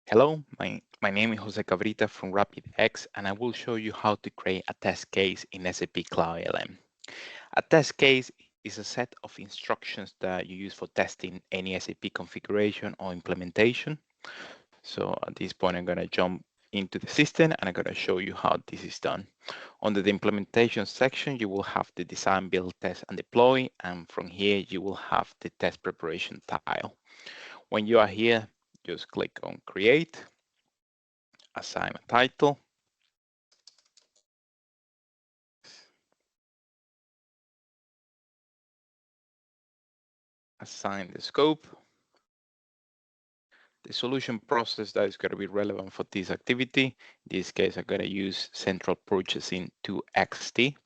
Hello, my name is Jose Cabrita from RapidX, and I will show you how to create a test case in SAP Cloud ALM. A test case is a set of instructions that you use for testing any SAP configuration or implementation. So at this point, I'm going to jump into the system and I'm going to show you how this is done. Under the implementation section, you will have the design, build, test, and deploy. And from here, you will have the test preparation tile. When you are here, just click on create, assign a title, assign the scope, the solution process that is going to be relevant for this activity. In this case, I'm going to use central purchasing to XT,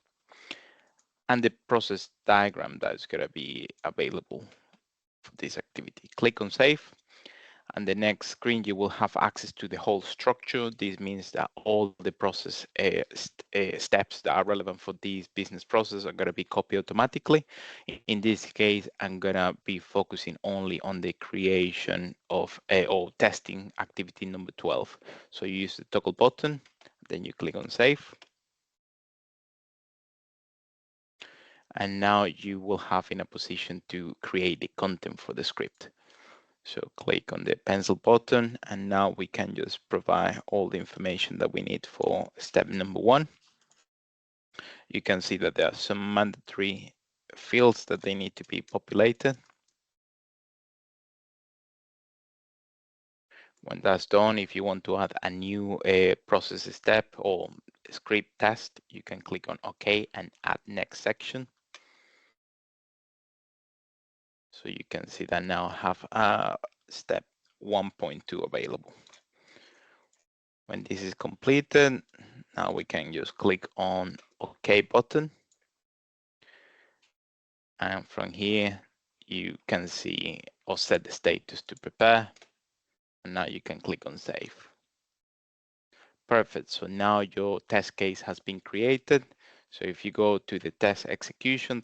and the process diagram that is going to be available for this activity. Click on save. And the next screen, you will have access to the whole structure. This means that all the process steps that are relevant for this business process are going to be copied automatically. In this case, I'm going to be focusing only on the creation of or testing activity number 12. So you use the toggle button, then you click on save. And now you will have in a position to create the content for the script. So click on the pencil button, and now we can just provide all the information that we need for step number 1. You can see that there are some mandatory fields that they need to be populated. When that's done, if you want to add a new process step or script test, you can click on OK and add next section. So you can see that now I have step 1.2 available. When this is completed, now we can just click on OK button. And from here, you can see or set the status to prepare. And now you can click on save. Perfect. So now your test case has been created. So if you go to the test execution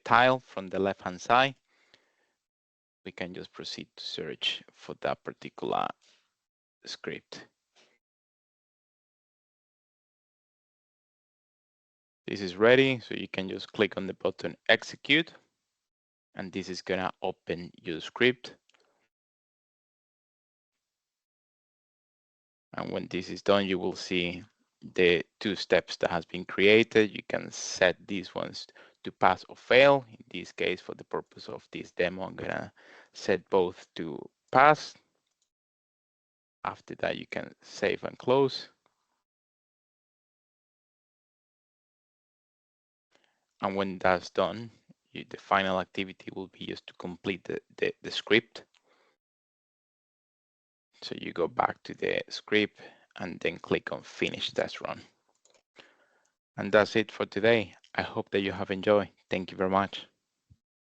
tile from the left-hand side, we can just proceed to search for that particular script. This is ready, so you can just click on the button execute, and this is gonna open your script. And when this is done, you will see the 2 steps that has been created. You can set these ones to pass or fail. In this case, for the purpose of this demo, I'm gonna set both to pass. After that, you can save and close. And when that's done, the final activity will be just to complete the script. So you go back to the script and then click on finish test run. And that's it for today. I hope that you have enjoyed. Thank you very much.